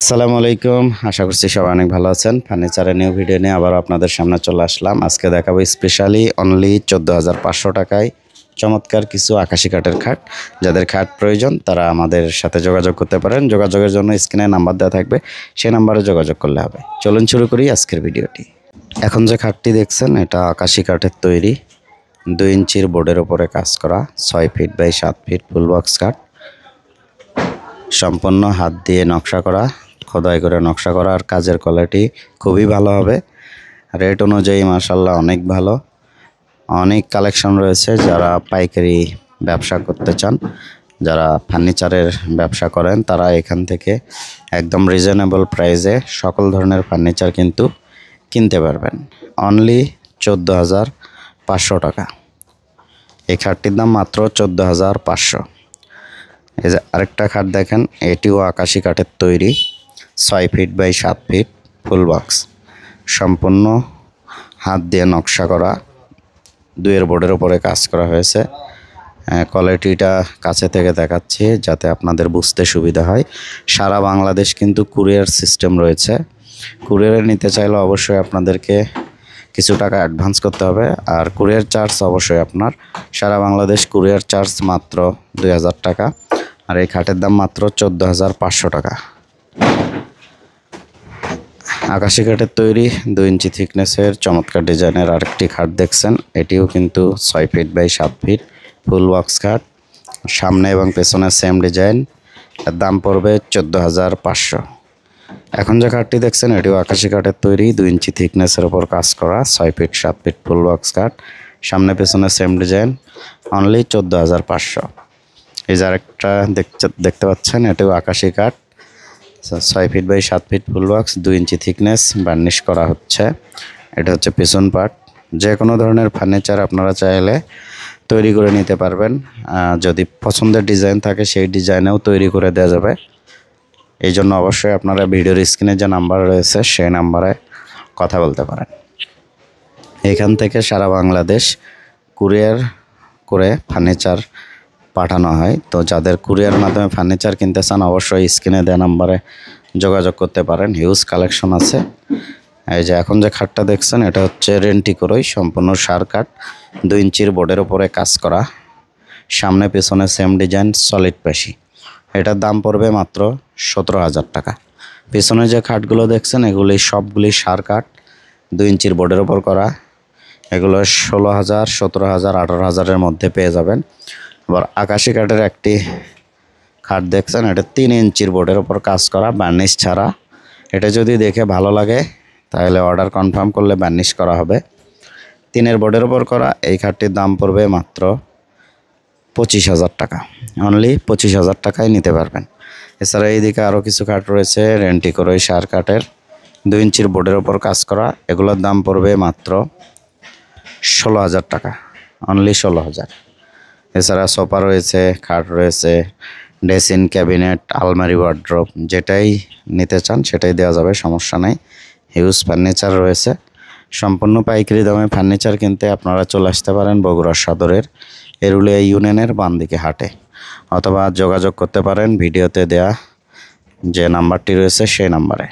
আসসালামু আলাইকুম। আশা করছি সবাই অনেক ভালো আছেন। ফার্নিচারের নিউ ভিডিও নিয়ে আবার আপনাদের সামনে চলে আসলাম। আজকে দেখাবো স্পেশালি অনলি 14,500 টাকায় চমৎকার কিছু আকাশি কাঠের খাট। যাদের খাট প্রয়োজন তারা আমাদের সাথে যোগাযোগ করতে পারেন। যোগাযোগের জন্য স্ক্রিনে নাম্বার দেওয়া থাকবে, সেই নাম্বারে যোগাযোগ করলে হবে। চলুন শুরু করি আজকের ভিডিওটি। এখন যে খাটটি দেখছেন এটা আকাশি কাঠের তৈরি, 2 ইঞ্চির বোর্ডের ওপরে কাজ করা, 6 feet by 7 feet full box কাঠ, সম্পূর্ণ হাত দিয়ে নকশা করা, খোদাই করে নকশা করা। আর কাজের কোয়ালিটি খুবই ভালো হবে। রেট অনুযায়ী মাশাআল্লাহ অনেক ভালো, অনেক কালেকশন রয়েছে। যারা পাইকারি ব্যবসা করতে চান, যারা ফার্নিচারের ব্যবসা করেন, তারা এখান থেকে একদম রিজনেবল প্রাইসে সকল ধরনের ফার্নিচার কিন্তু কিনতে পারবেন। অনলি 14,500 টাকা। এই খাটটির দাম মাত্র 14,500। এই যে আরেকটা খাট দেখেন, এটিও আকাশি কাঠের তৈরি, 6 feet by 7 feet full box, সম্পূর্ণ হাত দিয়ে নকশা করা, 2 বোর্ডের উপরে কাজ করা হয়েছে। কোয়ালিটিটা কাছে থেকে দেখাচ্ছি যাতে আপনাদের বুঝতে সুবিধা হয়। সারা বাংলাদেশ কিন্তু কুরিয়ার সিস্টেম রয়েছে। কুরিয়ারে নিতে চাইলে অবশ্যই আপনাদেরকে কিছু টাকা অ্যাডভান্স করতে হবে। আর কুরিয়ার চার্জ অবশ্যই আপনার, সারা বাংলাদেশ কুরিয়ার চার্জ মাত্র 2,000 টাকা। আর এই খাটের দাম মাত্র 14,500 টাকা। আকাশি কাঠের তৈরি 2 ইঞ্চি থিকনেসের চমৎকার ডিজাইনের আরেকটি খাট দেখছেন। এটিও কিন্তু 6 feet by 7 feet full box খাট, সামনে এবং পেছনে সেম ডিজাইন। এর দাম পড়বে 14,500। এখন যে খাটটি দেখছেন এটিও আকাশি কাঠের তৈরি, 2 ইঞ্চি থিকনেসের ওপর কাজ করা, 6 ফিট 7 ফিট ফুল বক্স খাট, সামনে পেছনে সেম ডিজাইন, অনলি 14,500। এই যে আরেকটা দেখতে পাচ্ছেন, এটাও আকাশি কাঠ, 6 feet by 7 feet full box, 2 inch thickness, varnish করা হচ্ছে। এটা হচ্ছে পেছন পার্ট। যে কোনো ধরনের ফার্নিচার আপনারা চাইলে তৈরি করে নিতে পারবেন। যদি পছন্দের ডিজাইন থাকে সেই ডিজাইনেও তৈরি করে দেওয়া যাবে। এই জন্য অবশ্যই আপনারা ভিডিওর স্ক্রিনে যে নাম্বার রয়েছে সেই নাম্বারে কথা বলতে পারেন। এখান থেকে সারা বাংলাদেশ কুরিয়ার করে ফার্নিচার পাঠানো হয়। তো যাদের কুরিয়ার মাধ্যমে ফার্নিচার কিনতে চান অবশ্যই স্ক্রিনে দেওয়া নাম্বারে যোগাযোগ করতে পারেন। হিউজ কালেকশন আছে। এই যে এখন যে খাটটা দেখছেন এটা হচ্ছে রেন্টি করই, সম্পূর্ণ সার কাঠ, 2 ইঞ্চির বোর্ডের উপরে কাজ করা, সামনে পেছনে সেম ডিজাইন, সলিড পেশি। এটার দাম পড়বে মাত্র 17,000 টাকা। পেছনে যে খাটগুলো দেখছেন এগুলি সবগুলি সার কাঠ, 2 ইঞ্চির বোর্ডের উপর করা। এগুলো 16,000, 17,000, 18,000-এর মধ্যে পেয়ে যাবেন। আবার আকাশি কাঠের একটি খাট দেখছেন, এটা 3 ইঞ্চির বোর্ডের ওপর কাজ করা, বার্নিশ ছাড়া। এটা যদি দেখে ভালো লাগে তাহলে অর্ডার কনফার্ম করলে বার্নিশ করা হবে। 3 বোর্ডের ওপর করা এই খাটটির দাম পড়বে মাত্র 25,000 টাকা। অনলি 25,000 টাকায় নিতে পারবেন। এছাড়া এইদিকে আরও কিছু খাট রয়েছে রেন্টি করই সার কাঠের, 2 ইঞ্চির বোর্ডের ওপর কাজ করা। এগুলোর দাম পড়বে মাত্র 16,000 টাকা, অনলি 16,000। এছাড়া সোফা রয়েছে, খাট রয়েছে, ড্রেসিং ক্যাবিনেট, আলমারি, ওয়ার্ড্রোব, যেটাই নিতে চান সেটাই দেওয়া যাবে, সমস্যা নেই। হিউজ ফার্নিচার রয়েছে। সম্পূর্ণ পাইকারি দামে ফার্নিচার কিনতে আপনারা চলে আসতে পারেন বগুড়া সদরের এরুলিয়া ইউনিয়নের বাম দিকে হাটে, অথবা যোগাযোগ করতে পারেন ভিডিওতে দেয়া যে নাম্বারটি রয়েছে সেই নাম্বারে।